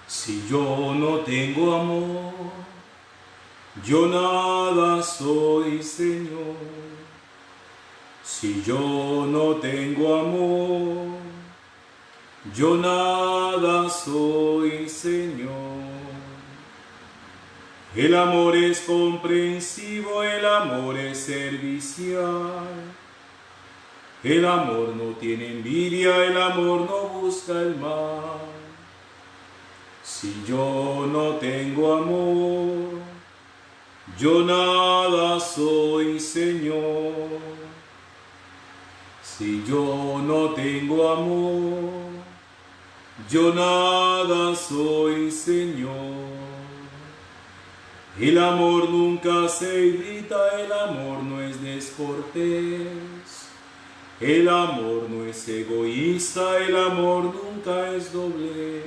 Si yo no tengo amor, yo nada soy, Señor. Si yo no tengo amor, yo nada soy, Señor. El amor es comprensivo, el amor es servicial. El amor no tiene envidia, el amor no busca el mal. Si yo no tengo amor, yo nada soy, Señor. Si yo no tengo amor, yo nada soy, Señor. El amor nunca se irrita, el amor no es descortés. El amor no es egoísta, el amor nunca es doblez.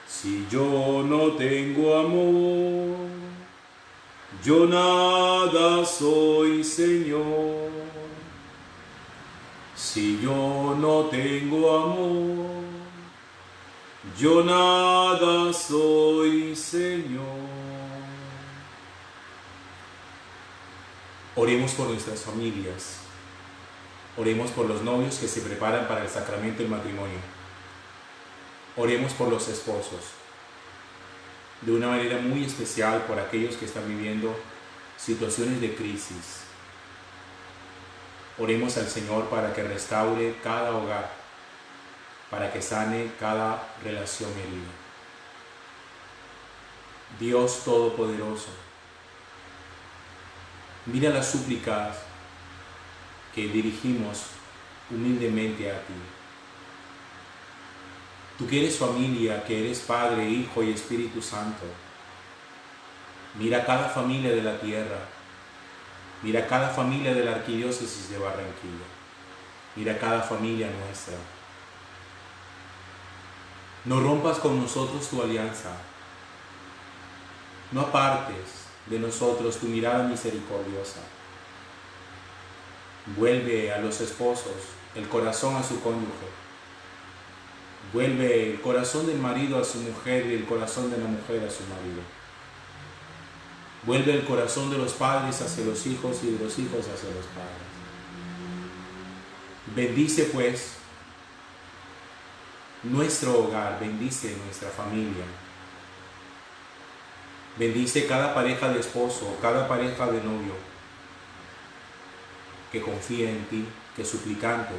Si yo no tengo amor, yo nada soy, Señor. Si yo no tengo amor, yo nada soy, Señor. Oremos por nuestras familias. Oremos por los novios que se preparan para el sacramento del matrimonio. Oremos por los esposos. De una manera muy especial por aquellos que están viviendo situaciones de crisis. Oremos al Señor para que restaure cada hogar, para que sane cada relación herida. Dios Todopoderoso, mira las súplicas que dirigimos humildemente a ti. Tú que eres familia, que eres Padre, Hijo y Espíritu Santo, mira cada familia de la tierra, mira cada familia de la Arquidiócesis de Barranquilla, mira cada familia nuestra. No rompas con nosotros tu alianza, no apartes de nosotros tu mirada misericordiosa. Vuelve a los esposos el corazón a su cónyuge. Vuelve el corazón del marido a su mujer y el corazón de la mujer a su marido. Vuelve el corazón de los padres hacia los hijos y de los hijos hacia los padres. Bendice pues nuestro hogar, bendice nuestra familia. Bendice cada pareja de esposo, cada pareja de novio que confía en ti, que suplicante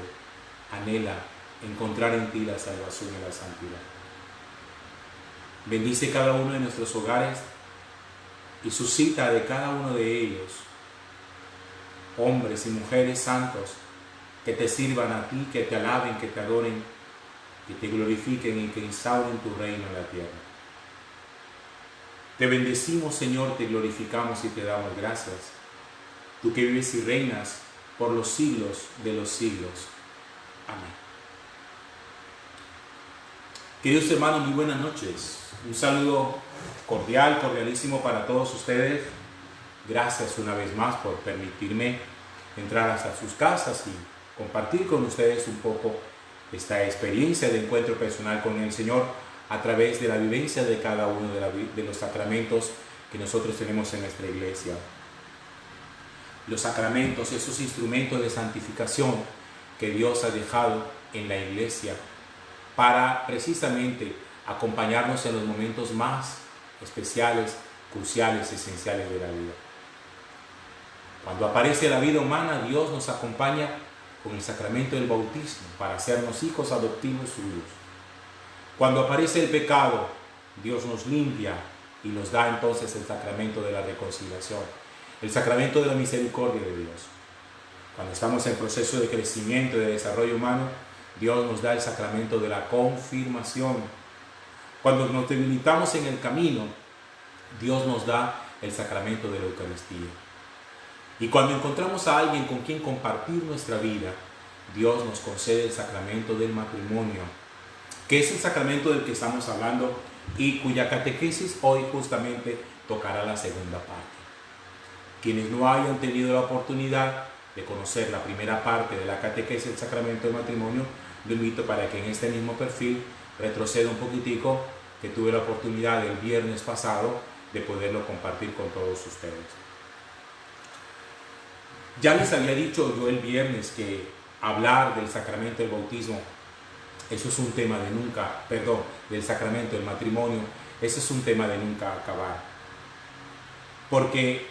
anhela encontrar en ti la salvación y la santidad. Bendice cada uno de nuestros hogares y suscita de cada uno de ellos hombres y mujeres santos que te sirvan a ti, que te alaben, que te adoren, que te glorifiquen y que instauren tu reino en la tierra. Te bendecimos, Señor, te glorificamos y te damos gracias. Tú que vives y reinas por los siglos de los siglos. Amén. Queridos hermanos, muy buenas noches. Un saludo cordial, cordialísimo para todos ustedes. Gracias una vez más por permitirme entrar hasta sus casas y compartir con ustedes un poco esta experiencia de encuentro personal con el Señor a través de la vivencia de cada uno de los sacramentos que nosotros tenemos en nuestra iglesia. Los sacramentos, esos instrumentos de santificación que Dios ha dejado en la iglesia para precisamente acompañarnos en los momentos más especiales, cruciales, esenciales de la vida. Cuando aparece la vida humana, Dios nos acompaña con el sacramento del bautismo para hacernos hijos adoptivos suyos. Cuando aparece el pecado, Dios nos limpia y nos da entonces el sacramento de la reconciliación, el sacramento de la misericordia de Dios. Cuando estamos en proceso de crecimiento y de desarrollo humano, Dios nos da el sacramento de la confirmación. Cuando nos debilitamos en el camino, Dios nos da el sacramento de la Eucaristía. Y cuando encontramos a alguien con quien compartir nuestra vida, Dios nos concede el sacramento del matrimonio, que es el sacramento del que estamos hablando y cuya catequesis hoy justamente tocará la segunda parte. Quienes no hayan tenido la oportunidad de conocer la primera parte de la catequesis del sacramento del matrimonio, lo invito para que en este mismo perfil retroceda un poquitico, que tuve la oportunidad el viernes pasado de poderlo compartir con todos ustedes. Ya les había dicho yo el viernes que hablar del sacramento del bautismo, eso es un tema de nunca, perdón, del sacramento del matrimonio, ese es un tema de nunca acabar. Porque,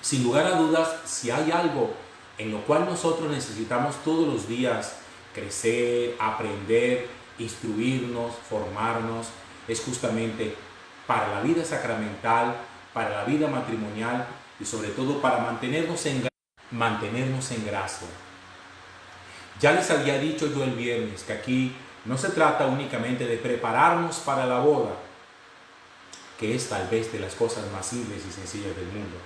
sin lugar a dudas, si hay algo en lo cual nosotros necesitamos todos los días crecer, aprender, instruirnos, formarnos, es justamente para la vida sacramental, para la vida matrimonial y sobre todo para mantenernos en gracia. Ya les había dicho yo el viernes que aquí no se trata únicamente de prepararnos para la boda, que es tal vez de las cosas más simples y sencillas del mundo.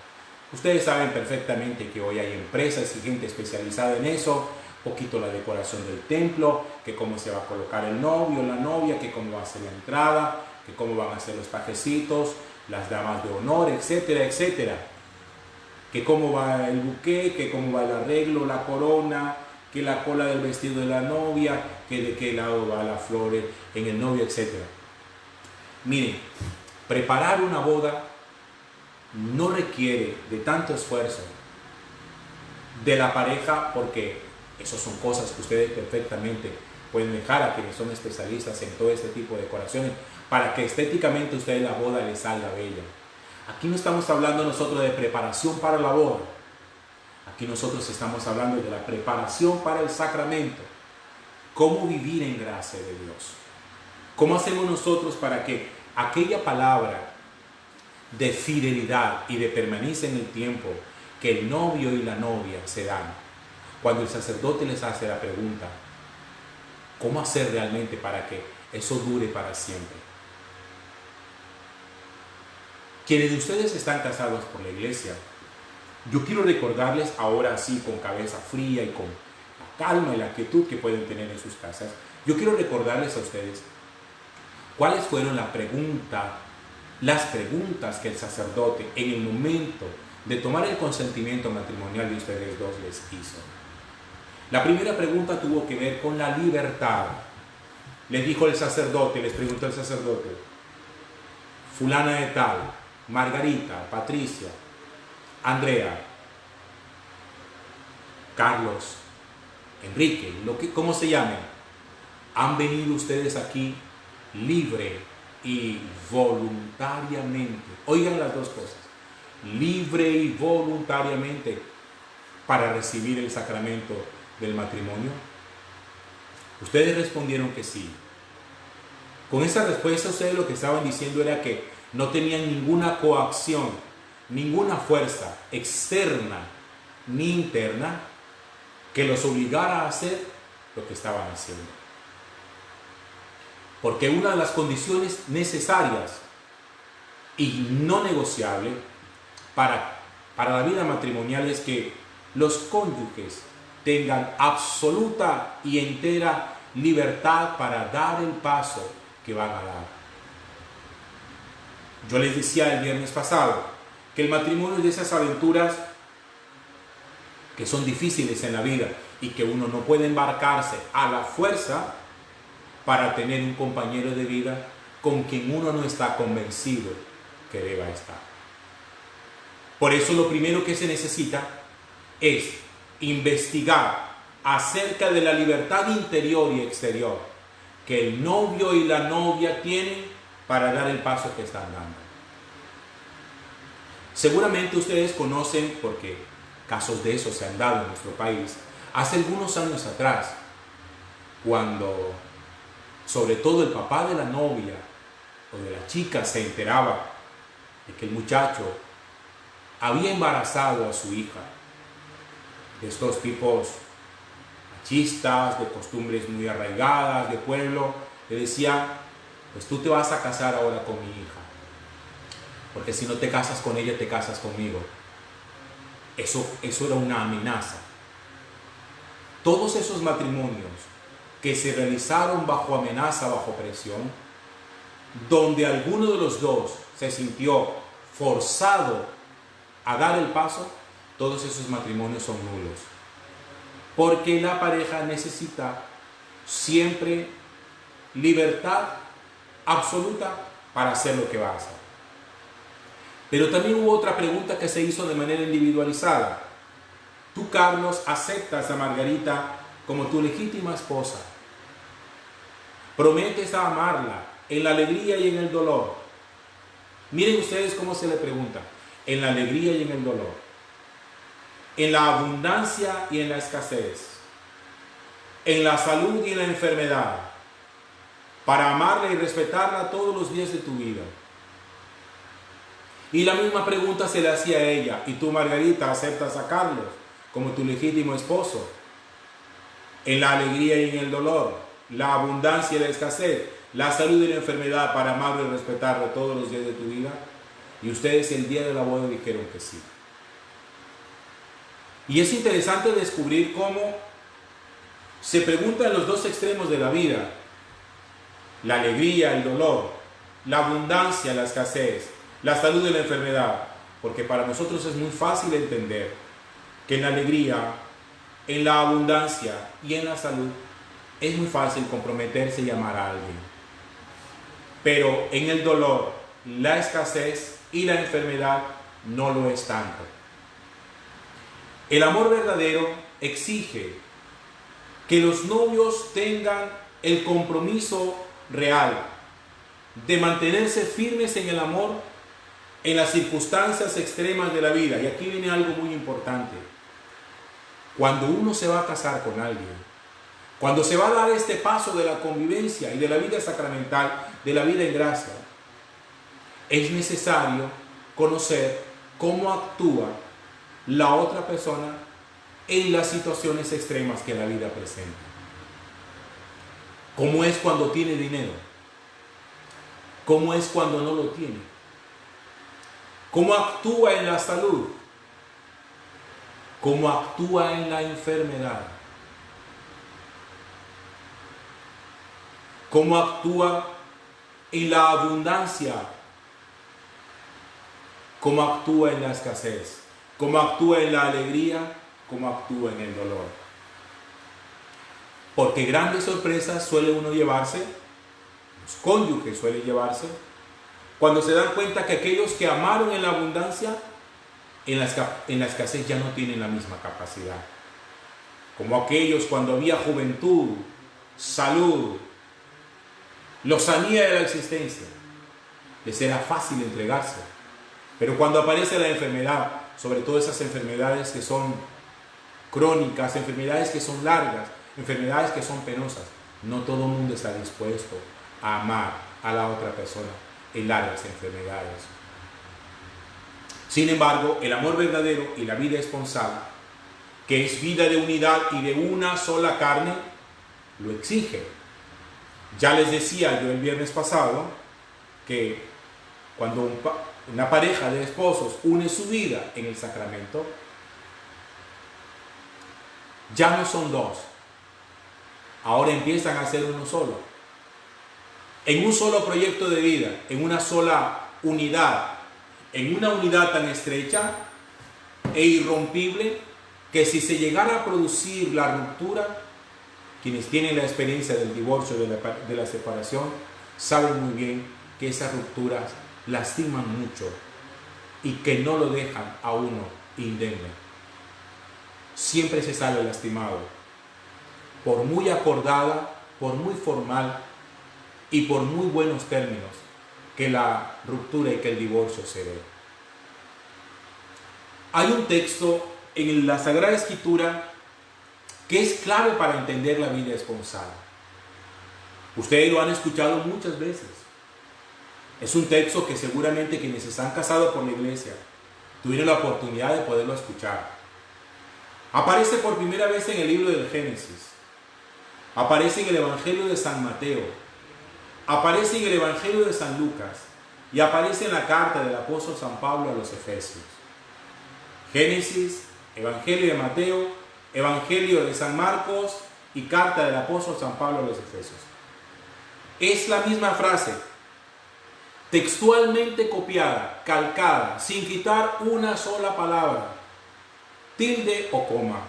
Ustedes saben perfectamente que hoy hay empresas y gente especializada en eso, poquito la decoración del templo, que cómo se va a colocar el novio, la novia, que cómo va a ser la entrada, que cómo van a ser los pajecitos, las damas de honor, etcétera, etcétera. Que cómo va el buqué, que cómo va el arreglo, la corona, que la cola del vestido de la novia, que de qué lado va la flor en el novio, etcétera. Miren, preparar una boda no requiere de tanto esfuerzo de la pareja, porque esas son cosas que ustedes perfectamente pueden dejar a quienes son especialistas en todo este tipo de decoraciones para que estéticamente a ustedes la boda les salga bella. Aquí no estamos hablando nosotros de preparación para la boda, aquí nosotros estamos hablando de la preparación para el sacramento. Cómo vivir en gracia de Dios, cómo hacemos nosotros para que aquella palabra de fidelidad y de permanencia en el tiempo que el novio y la novia se dan, cuando el sacerdote les hace la pregunta, ¿cómo hacer realmente para que eso dure para siempre? Quienes de ustedes están casados por la iglesia, yo quiero recordarles ahora sí, con cabeza fría y con la calma y la quietud que pueden tener en sus casas, yo quiero recordarles a ustedes cuáles fueron las preguntas que el sacerdote en el momento de tomar el consentimiento matrimonial de ustedes dos les hizo. La primera pregunta tuvo que ver con la libertad. Les dijo el sacerdote, les preguntó el sacerdote, fulana de tal, Margarita, Patricia, Andrea, Carlos, Enrique, ¿cómo se llamen? ¿Han venido ustedes aquí libre y voluntariamente? Oigan las dos cosas, libre y voluntariamente, para recibir el sacramento del matrimonio. Ustedes respondieron que sí. Con esa respuesta ustedes lo que estaban diciendo era que no tenían ninguna coacción, ninguna fuerza externa ni interna que los obligara a hacer lo que estaban haciendo. Porque una de las condiciones necesarias y no negociable para la vida matrimonial es que los cónyuges tengan absoluta y entera libertad para dar el paso que van a dar. Yo les decía el viernes pasado que el matrimonio es de esas aventuras que son difíciles en la vida y que uno no puede embarcarse a la fuerza para tener un compañero de vida con quien uno no está convencido que deba estar. Por eso lo primero que se necesita es investigar acerca de la libertad interior y exterior que el novio y la novia tienen para dar el paso que están dando. Seguramente ustedes conocen, porque casos de eso se han dado en nuestro país, hace algunos años atrás, cuando sobre todo el papá de la novia o de la chica se enteraba de que el muchacho había embarazado a su hija, de estos tipos machistas, de costumbres muy arraigadas, de pueblo, le decía, pues tú te vas a casar ahora con mi hija, porque si no te casas con ella, te casas conmigo. Eso era una amenaza. Todos esos matrimonios que se realizaron bajo amenaza, bajo presión, donde alguno de los dos se sintió forzado a dar el paso, todos esos matrimonios son nulos. Porque la pareja necesita siempre libertad absoluta para hacer lo que va a hacer. Pero también hubo otra pregunta que se hizo de manera individualizada. Tú, Carlos, aceptas a Margarita como tu legítima esposa. Prometes a amarla en la alegría y en el dolor. Miren ustedes cómo se le pregunta. En la alegría y en el dolor. En la abundancia y en la escasez. En la salud y en la enfermedad. Para amarla y respetarla todos los días de tu vida. Y la misma pregunta se le hacía a ella. ¿Y tú, Margarita, aceptas a Carlos como tu legítimo esposo? En la alegría y en el dolor, la abundancia y la escasez, la salud y la enfermedad, para amarlo y respetarlo todos los días de tu vida. Y ustedes el día de la boda dijeron que sí. Y es interesante descubrir cómo se preguntan los dos extremos de la vida. La alegría, el dolor, la abundancia, la escasez, la salud y la enfermedad. Porque para nosotros es muy fácil entender que en la alegría, en la abundancia y en la salud es muy fácil comprometerse y amar a alguien. Pero en el dolor, la escasez y la enfermedad no lo es tanto. El amor verdadero exige que los novios tengan el compromiso real de mantenerse firmes en el amor en las circunstancias extremas de la vida. Y aquí viene algo muy importante. Cuando uno se va a casar con alguien, cuando se va a dar este paso de la convivencia y de la vida sacramental, de la vida en gracia, es necesario conocer cómo actúa la otra persona en las situaciones extremas que la vida presenta. ¿Cómo es cuando tiene dinero? ¿Cómo es cuando no lo tiene? ¿Cómo actúa en la salud? ¿Cómo actúa en la enfermedad? ¿Cómo actúa en la abundancia? ¿Cómo actúa en la escasez? ¿Cómo actúa en la alegría? ¿Cómo actúa en el dolor? Porque grandes sorpresas suele uno llevarse, los cónyuges suelen llevarse, cuando se dan cuenta que aquellos que amaron en la abundancia, en la escasez ya no tienen la misma capacidad. Como aquellos cuando había juventud, salud, lozanía de la existencia, les era fácil entregarse. Pero cuando aparece la enfermedad, sobre todo esas enfermedades que son crónicas, enfermedades que son largas, enfermedades que son penosas, no todo el mundo está dispuesto a amar a la otra persona en largas enfermedades. Sin embargo, el amor verdadero y la vida esponsal, que es vida de unidad y de una sola carne, lo exige. Ya les decía yo el viernes pasado que cuando una pareja de esposos une su vida en el sacramento, ya no son dos, ahora empiezan a ser uno solo, en un solo proyecto de vida, en una sola unidad, en una unidad tan estrecha e irrompible que si se llegara a producir la ruptura, quienes tienen la experiencia del divorcio, de la separación, saben muy bien que esas rupturas lastiman mucho y que no lo dejan a uno indemne. Siempre se sale lastimado, por muy acordada, por muy formal y por muy buenos términos que la ruptura y que el divorcio se dé. Hay un texto en la Sagrada Escritura que es clave para entender la vida esponsal. Ustedes lo han escuchado muchas veces. Es un texto que seguramente quienes se han casado por la iglesia tuvieron la oportunidad de poderlo escuchar. Aparece por primera vez en el libro del Génesis. Aparece en el Evangelio de San Mateo. Aparece en el Evangelio de San Lucas. Y aparece en la carta del apóstol San Pablo a los Efesios. Génesis, Evangelio de Mateo, Evangelio de San Marcos y carta del apóstol San Pablo a los Efesios. Es la misma frase, textualmente copiada, calcada, sin quitar una sola palabra, tilde o coma.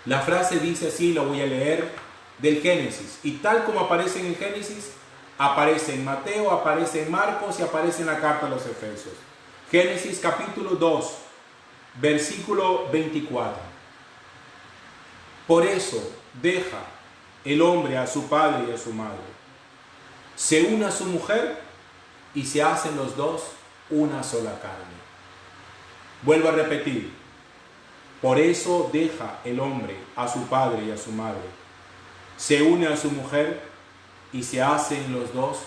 La frase dice así, la voy a leer del Génesis. Y tal como aparece en el Génesis, aparece en Mateo, aparece en Marcos y aparece en la carta a los Efesios. Génesis capítulo 2, versículo 24. Por eso deja el hombre a su padre y a su madre, se une a su mujer y se hacen los dos una sola carne. Vuelvo a repetir. Por eso deja el hombre a su padre y a su madre, se une a su mujer y se hacen los dos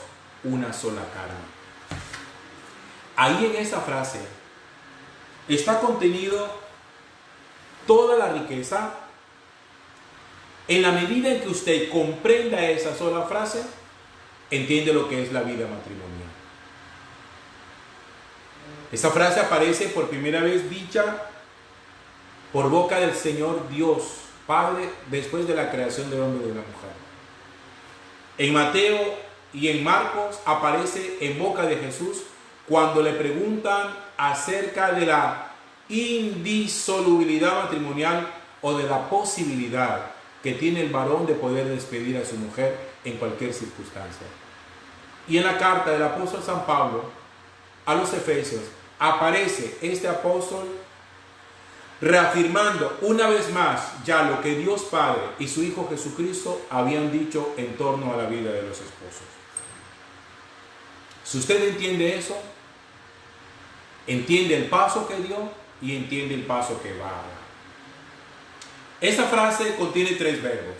una sola carne. Ahí en esa frase está contenido toda la riqueza. En la medida en que usted comprenda esa sola frase, entiende lo que es la vida matrimonial. Esa frase aparece por primera vez dicha por boca del Señor Dios, Padre, después de la creación del hombre y de la mujer. En Mateo y en Marcos aparece en boca de Jesús cuando le preguntan acerca de la indisolubilidad matrimonial o de la posibilidad que tiene el varón de poder despedir a su mujer en cualquier circunstancia. Y en la carta del apóstol San Pablo a los Efesios aparece este apóstol reafirmando una vez más ya lo que Dios Padre y su Hijo Jesucristo habían dicho en torno a la vida de los esposos. Si usted entiende eso, entiende el paso que dio y entiende el paso que va a dar. Esta frase contiene 3 verbos.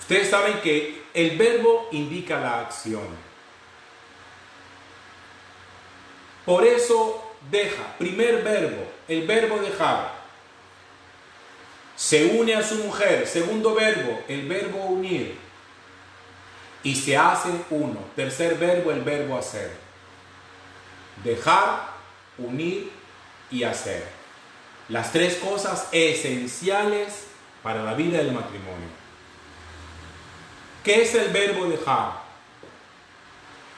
Ustedes saben que el verbo indica la acción. Por eso deja, primer verbo, el verbo dejar. Se une a su mujer, segundo verbo, el verbo unir. Y se hacen uno. Tercer verbo, el verbo hacer. Dejar, unir y hacer. Las 3 cosas esenciales para la vida del matrimonio. ¿Qué es el verbo dejar?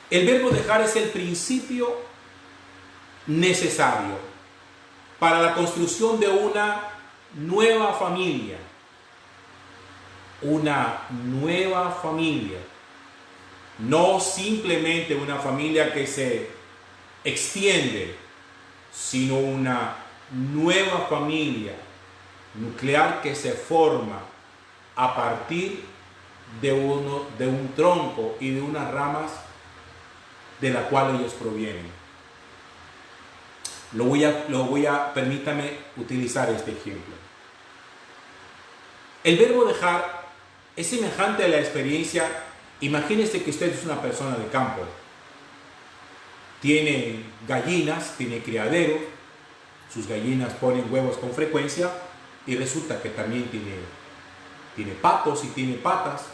El verbo dejar es el principio necesario para la construcción de una nueva familia. Una nueva familia. No simplemente una familia que se extiende, sino una nueva familia nuclear que se forma a partir de un tronco y de unas ramas de la cual ellos provienen. Permítame utilizar este ejemplo. El verbo dejar es semejante a la experiencia. Imagínese que usted es una persona de campo. Tiene gallinas, tiene criadero. Sus gallinas ponen huevos con frecuencia y resulta que también tiene patos y tiene patas.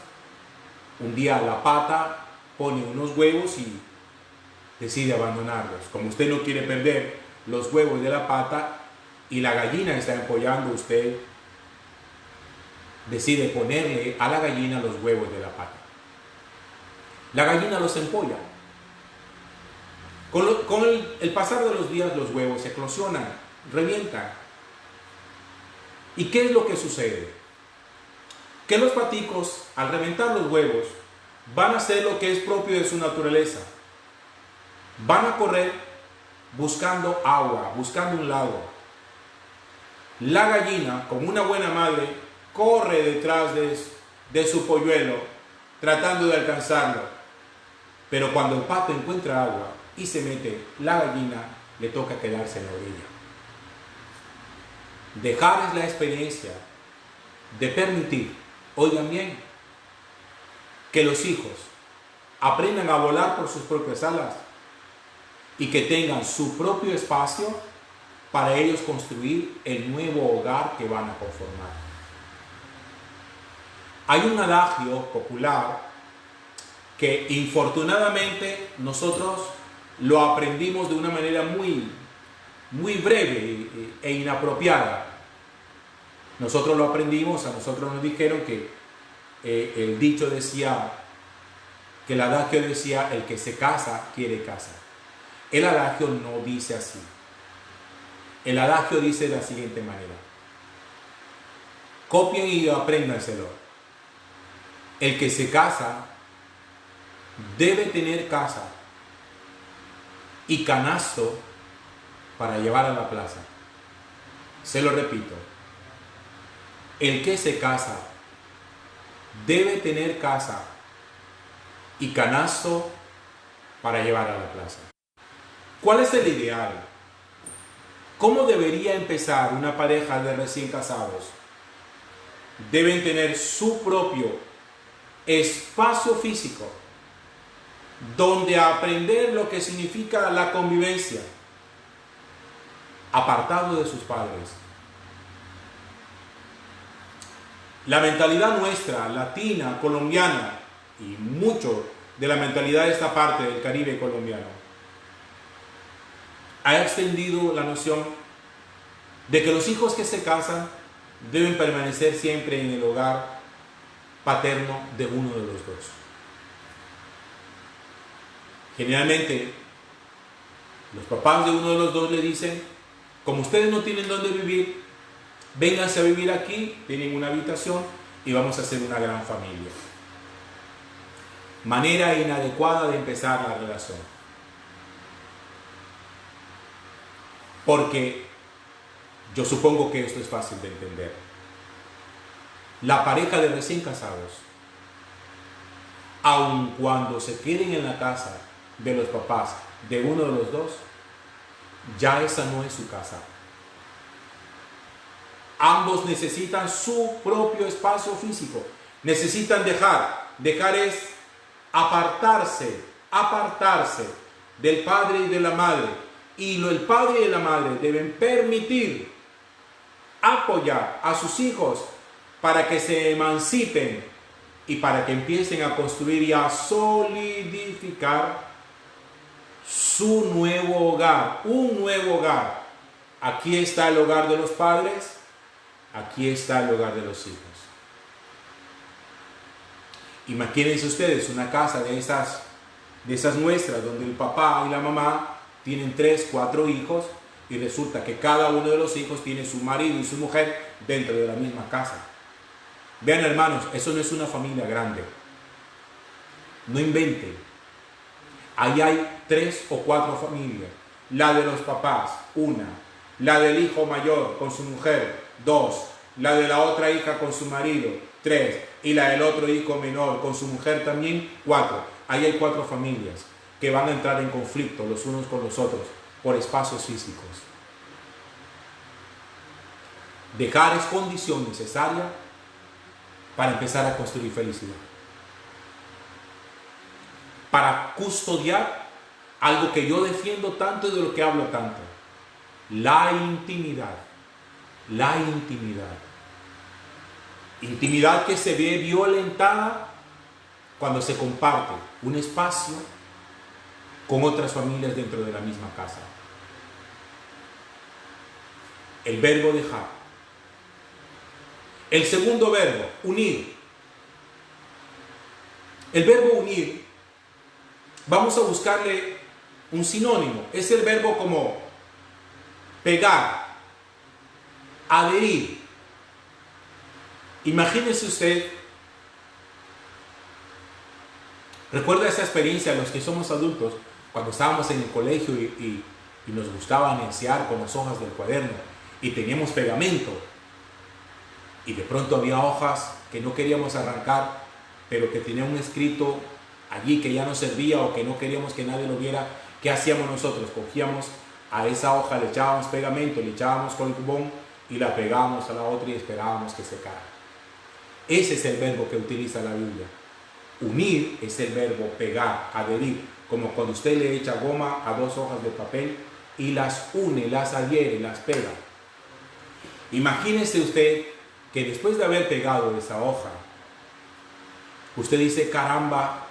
Un día la pata pone unos huevos y decide abandonarlos. Como usted no quiere perder los huevos de la pata y la gallina está empollando, usted decide ponerle a la gallina los huevos de la pata. La gallina los empolla. Con el pasar de los días los huevos se eclosionan, revientan. ¿Y qué es lo que sucede? Que los paticos, al reventar los huevos, van a hacer lo que es propio de su naturaleza. Van a correr buscando agua, buscando un lago. La gallina, como una buena madre, corre detrás de su polluelo, tratando de alcanzarlo. Pero cuando el pato encuentra agua y se mete, la gallina le toca quedarse en la orilla. Dejar es la experiencia de permitir, oigan bien, que los hijos aprendan a volar por sus propias alas y que tengan su propio espacio para ellos construir el nuevo hogar que van a conformar. Hay un adagio popular que infortunadamente nosotros lo aprendimos de una manera muy breve e inapropiada. Nosotros lo aprendimos, a nosotros nos dijeron que el dicho decía, que el adagio decía, el que se casa quiere casa. El adagio no dice así. El adagio dice de la siguiente manera: copien y apréndanselo. El que se casa debe tener casa y canasto para llevar a la plaza. Se lo repito. El que se casa debe tener casa y canasto para llevar a la plaza. ¿Cuál es el ideal? ¿Cómo debería empezar una pareja de recién casados? Deben tener su propio espacio físico donde aprender lo que significa la convivencia, apartado de sus padres. La mentalidad nuestra, latina, colombiana, y mucho de la mentalidad de esta parte del Caribe colombiano, ha extendido la noción de que los hijos que se casan deben permanecer siempre en el hogar paterno de uno de los dos. Generalmente, los papás de uno de los dos le dicen: como ustedes no tienen dónde vivir, vénganse a vivir aquí, tienen una habitación y vamos a hacer una gran familia. Manera inadecuada de empezar la relación. Porque yo supongo que esto es fácil de entender. La pareja de recién casados, aun cuando se queden en la casa de los papás de uno de los dos, ya esa no es su casa. Ambos necesitan su propio espacio físico. Necesitan dejar es apartarse del padre y de la madre. Y el padre y la madre deben permitir, apoyar a sus hijos para que se emancipen y para que empiecen a construir y a solidificar su nuevo hogar, un nuevo hogar. Aquí está el hogar de los padres, aquí está el hogar de los hijos. Imagínense ustedes una casa de esas nuestras, donde el papá y la mamá tienen 3, 4 hijos y resulta que cada uno de los hijos tiene su marido y su mujer dentro de la misma casa. Vean, hermanos, eso no es una familia grande. No inventen. Ahí hay 3 o 4 familias. La de los papás, 1. La del hijo mayor con su mujer, 2. La de la otra hija con su marido, 3. Y la del otro hijo menor con su mujer también, 4. Ahí hay 4 familias que van a entrar en conflicto los unos con los otros por espacios físicos. Dejar es condición necesaria para empezar a construir felicidad. Para custodiar algo que yo defiendo tanto y de lo que hablo tanto: la intimidad. La intimidad. Intimidad que se ve violentada cuando se comparte un espacio con otras familias dentro de la misma casa. El verbo dejar. El segundo verbo, unir. El verbo unir, vamos a buscarle un sinónimo. Es el verbo como pegar, adherir. Imagínese usted, recuerda esa experiencia, los que somos adultos, cuando estábamos en el colegio y nos gustaba anunciar con las hojas del cuaderno y teníamos pegamento y de pronto había hojas que no queríamos arrancar, pero que tenían un escrito allí que ya no servía o que no queríamos que nadie lo viera. ¿Qué hacíamos nosotros? Cogíamos a esa hoja, le echábamos pegamento, le echábamos colcubón y la pegábamos a la otra y esperábamos que secara. Ese es el verbo que utiliza la Biblia. Unir es el verbo pegar, adherir, como cuando usted le echa goma a 2 hojas de papel y las une, las adhiere, las pega. Imagínese usted que después de haber pegado esa hoja, usted dice: caramba,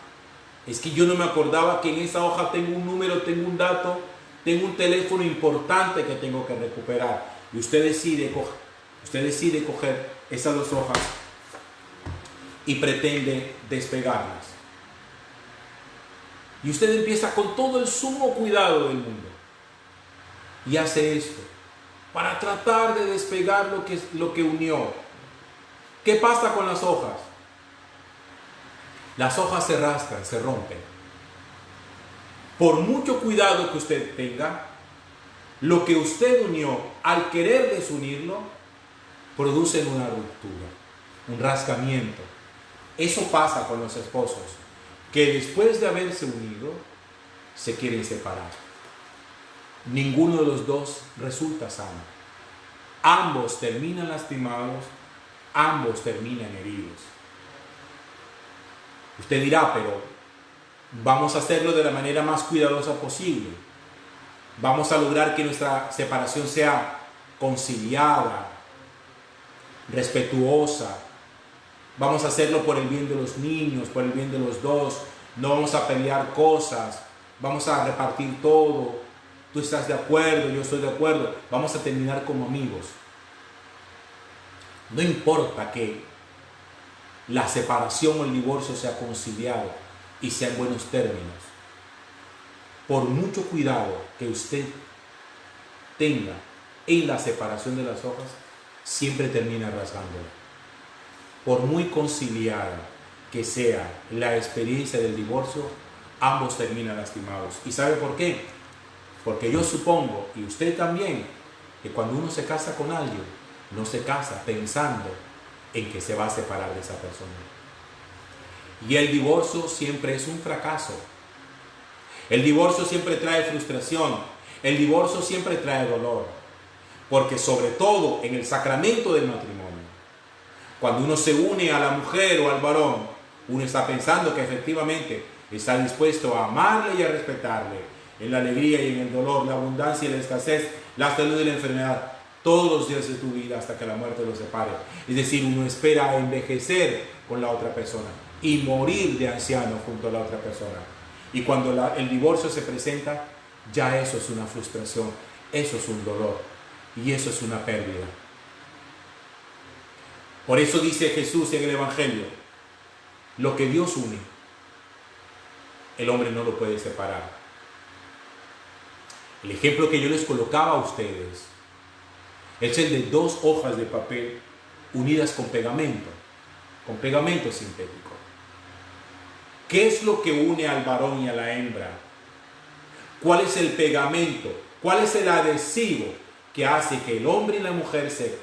es que yo no me acordaba que en esa hoja tengo un número, tengo un dato, tengo un teléfono importante que tengo que recuperar. Y usted decide coger esas 2 hojas y pretende despegarlas. Y usted empieza con todo el sumo cuidado del mundo y hace esto para tratar de despegar lo que unió. ¿Qué pasa con las hojas? las hojas se rasgan, se rompen. Por mucho cuidado que usted tenga, lo que usted unió, al querer desunirlo, produce una ruptura, un rasgamiento. Eso pasa con los esposos, que después de haberse unido, se quieren separar. Ninguno de los dos resulta sano. Ambos terminan lastimados, ambos terminan heridos. Usted dirá, pero vamos a hacerlo de la manera más cuidadosa posible. Vamos a lograr que nuestra separación sea conciliada, respetuosa. Vamos a hacerlo por el bien de los niños, por el bien de los dos. No vamos a pelear cosas. Vamos a repartir todo. Tú estás de acuerdo, yo estoy de acuerdo. Vamos a terminar como amigos. No importa que la separación o el divorcio sea conciliado y sea en buenos términos. Por mucho cuidado que usted tenga en la separación de las hojas, siempre termina rasgándola. Por muy conciliada que sea la experiencia del divorcio, ambos terminan lastimados. ¿Y sabe por qué? Porque yo supongo, y usted también, que cuando uno se casa con alguien, no se casa pensando en que se va a separar de esa persona. Y el divorcio siempre es un fracaso. El divorcio siempre trae frustración. El divorcio siempre trae dolor. Porque sobre todo en el sacramento del matrimonio, cuando uno se une a la mujer o al varón, uno está pensando que efectivamente está dispuesto a amarle y a respetarle en la alegría y en el dolor, la abundancia y la escasez, la salud y la enfermedad, todos los días de tu vida hasta que la muerte los separe. Es decir, uno espera a envejecer con la otra persona y morir de anciano junto a la otra persona. Y cuando el divorcio se presenta, ya eso es una frustración, eso es un dolor y eso es una pérdida. Por eso dice Jesús en el Evangelio, lo que Dios une, el hombre no lo puede separar. El ejemplo que yo les colocaba a ustedes es el de dos hojas de papel unidas con pegamento sintético. ¿Qué es lo que une al varón y a la hembra? ¿Cuál es el pegamento? ¿Cuál es el adhesivo que hace que el hombre y la mujer se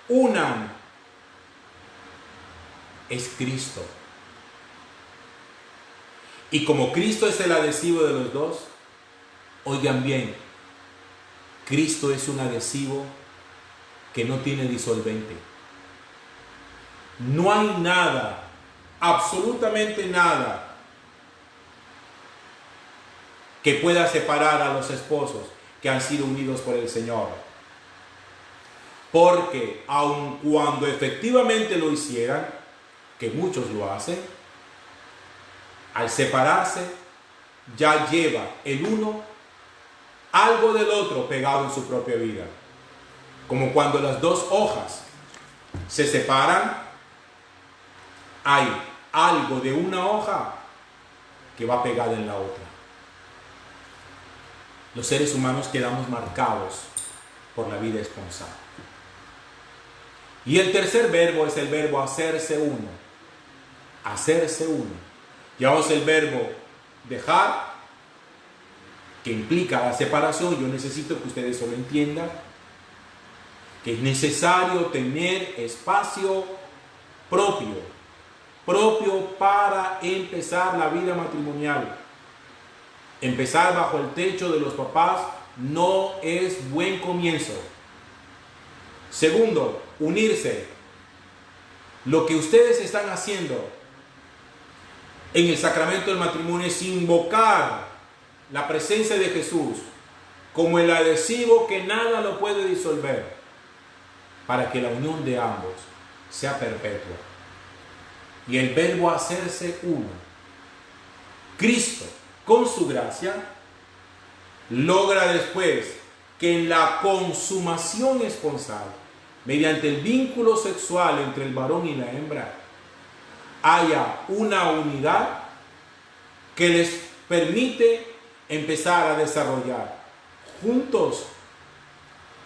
unan? Es Cristo. Y como Cristo es el adhesivo de los dos, oigan bien, Cristo es un adhesivo que no tiene disolvente. No hay nada, absolutamente nada, que pueda separar a los esposos que han sido unidos por el Señor. Porque aun cuando efectivamente lo hicieran, que muchos lo hacen, al separarse ya lleva el uno algo del otro pegado en su propia vida. Como cuando las dos hojas se separan, hay algo de una hoja que va pegada en la otra. Los seres humanos quedamos marcados por la vida esponsal. Y el tercer verbo es el verbo hacerse uno. Hacerse uno. Llevamos el verbo dejar, que implica la separación. Yo necesito que ustedes eso lo entiendan, que es necesario tener espacio propio para empezar la vida matrimonial. Empezar bajo el techo de los papás no es buen comienzo. Segundo, unirse. Lo que ustedes están haciendo en el sacramento del matrimonio es invocar la presencia de Jesús como el adhesivo que nada lo puede disolver, para que la unión de ambos sea perpetua. Y el verbo hacerse uno. Cristo, con su gracia, logra después que en la consumación esponsal, mediante el vínculo sexual entre el varón y la hembra, haya una unidad que les permite empezar a desarrollar juntos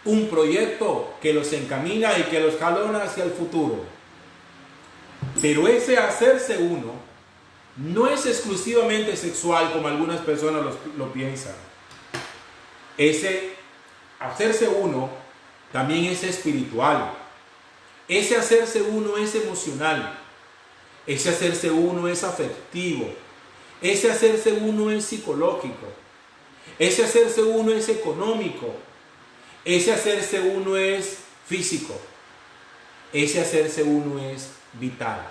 un proyecto que los encamina y que los jalona hacia el futuro. Pero ese hacerse uno no es exclusivamente sexual como algunas personas lo piensan. Ese hacerse uno también es espiritual. Ese hacerse uno es emocional. Ese hacerse uno es afectivo. Ese hacerse uno es psicológico. Ese hacerse uno es económico. Ese hacerse uno es físico. Ese hacerse uno es vital.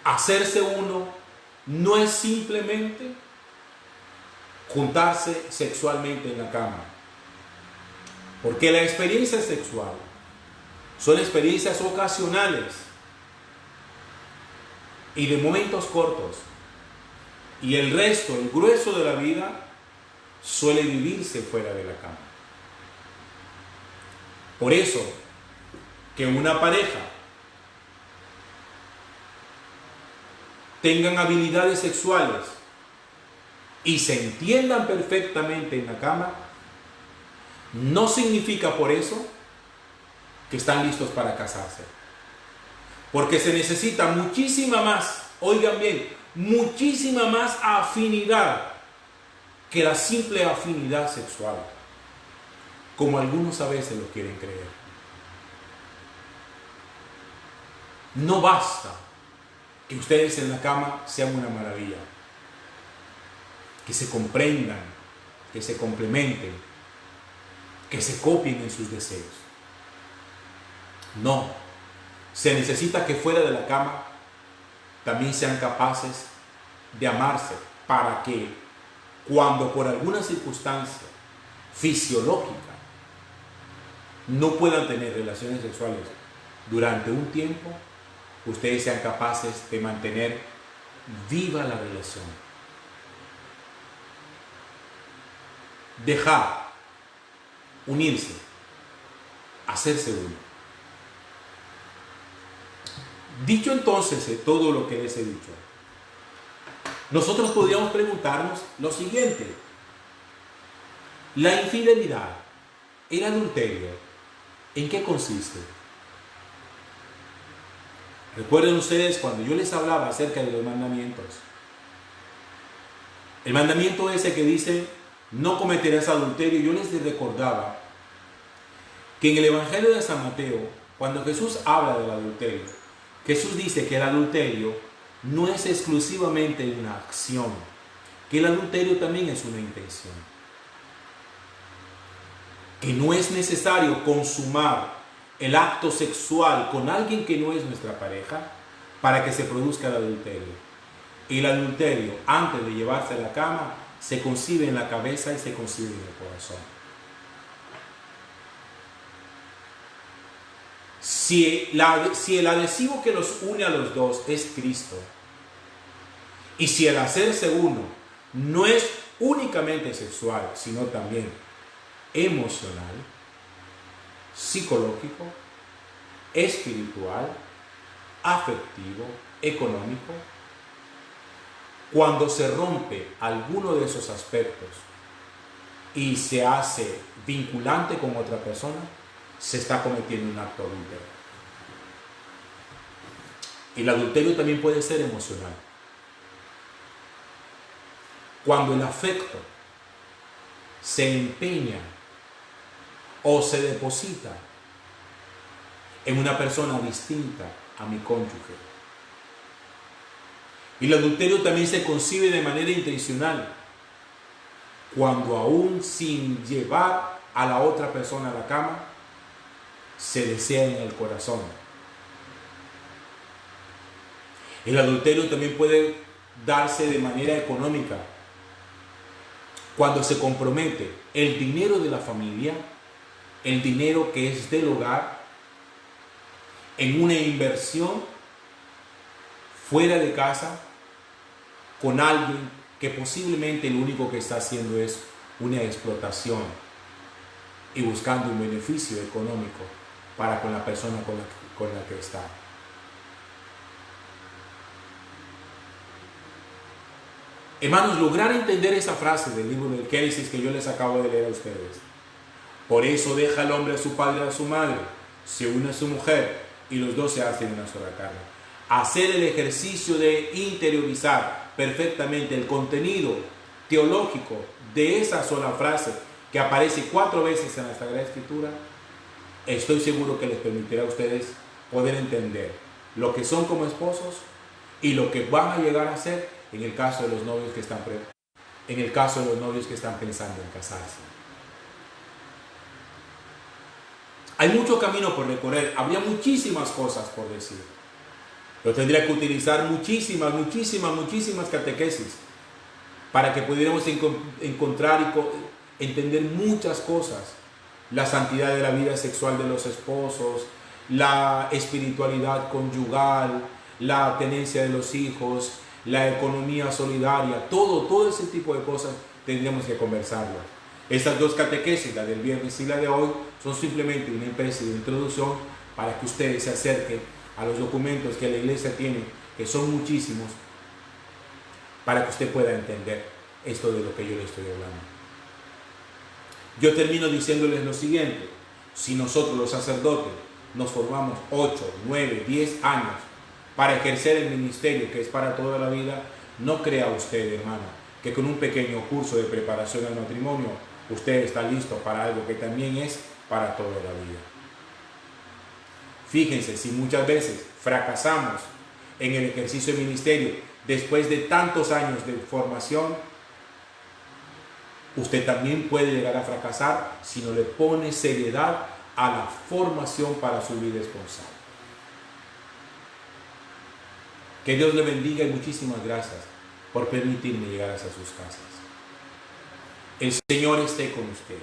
Hacerse uno no es simplemente juntarse sexualmente en la cama. Porque la experiencia sexual son experiencias ocasionales y de momentos cortos. Y el resto, el grueso de la vida, suele vivirse fuera de la cama. Por eso, que una pareja tengan habilidades sexuales y se entiendan perfectamente en la cama, no significa por eso que están listos para casarse. Porque se necesita muchísima más, oigan bien, muchísima más afinidad que la simple afinidad sexual, como algunos a veces lo quieren creer. No basta que ustedes en la cama sean una maravilla, que se comprendan, que se complementen, que se copien en sus deseos. No, se necesita que fuera de la cama también sean capaces de amarse, para que cuando por alguna circunstancia fisiológica no puedan tener relaciones sexuales durante un tiempo, ustedes sean capaces de mantener viva la relación. Dejar, unirse, hacerse uno. Dicho entonces todo lo que les he dicho, nosotros podríamos preguntarnos lo siguiente: la infidelidad, el adulterio, ¿en qué consiste? Recuerden ustedes cuando yo les hablaba acerca de los mandamientos. El mandamiento ese que dice, no cometerás adulterio, yo les recordaba que en el Evangelio de San Mateo, cuando Jesús habla del adulterio, Jesús dice que el adulterio no es exclusivamente una acción, que el adulterio también es una intención. Que no es necesario consumar el acto sexual con alguien que no es nuestra pareja para que se produzca el adulterio. Y el adulterio, antes de llevarse a la cama, se concibe en la cabeza y se concibe en el corazón. Si el adhesivo que los une a los dos es Cristo, y si el hacerse uno no es únicamente sexual, sino también emocional, psicológico, espiritual, afectivo, económico, cuando se rompe alguno de esos aspectos y se hace vinculante con otra persona, se está cometiendo un acto adúltero. El adulterio también puede ser emocional. Cuando el afecto se empeña o se deposita en una persona distinta a mi cónyuge. Y el adulterio también se concibe de manera intencional, cuando aún sin llevar a la otra persona a la cama, se desea en el corazón. El adulterio también puede darse de manera económica, cuando se compromete el dinero de la familia, el dinero que es del hogar, en una inversión fuera de casa con alguien que posiblemente lo único que está haciendo es una explotación y buscando un beneficio económico para con la persona con la que está. Hermanos, lograr entender esa frase del libro del Génesis que yo les acabo de leer a ustedes. Por eso deja el hombre a su padre y a su madre, se une a su mujer y los dos se hacen una sola carne. hacer el ejercicio de interiorizar perfectamente el contenido teológico de esa sola frase que aparece 4 veces en la Sagrada Escritura, estoy seguro que les permitirá a ustedes poder entender lo que son como esposos y lo que van a llegar a ser en el caso de los novios que están pensando en casarse. Hay mucho camino por recorrer, habría muchísimas cosas por decir. Yo tendría que utilizar muchísimas catequesis para que pudiéramos encontrar y entender muchas cosas. La santidad de la vida sexual de los esposos, la espiritualidad conyugal, la tenencia de los hijos, la economía solidaria, todo ese tipo de cosas tendríamos que conversarlo. Estas 2 catequesis, la del viernes y la de hoy, son simplemente una especie de introducción para que ustedes se acerquen a los documentos que la Iglesia tiene, que son muchísimos, para que usted pueda entender esto de lo que yo le estoy hablando. Yo termino diciéndoles lo siguiente: si nosotros los sacerdotes nos formamos 8, 9, 10 años para ejercer el ministerio que es para toda la vida, no crea usted, hermano, que con un pequeño curso de preparación al matrimonio usted está listo para algo que también es para toda la vida. Fíjense, si muchas veces fracasamos en el ejercicio del ministerio después de tantos años de formación, usted también puede llegar a fracasar si no le pone seriedad a la formación para su vida esponsal. Que Dios le bendiga y muchísimas gracias por permitirme llegar hasta sus casas. El Señor esté con ustedes.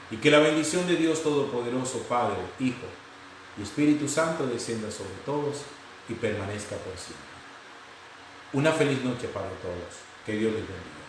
Y que la bendición de Dios Todopoderoso, Padre, Hijo y Espíritu Santo descienda sobre todos y permanezca por siempre. Una feliz noche para todos. Que Dios les bendiga.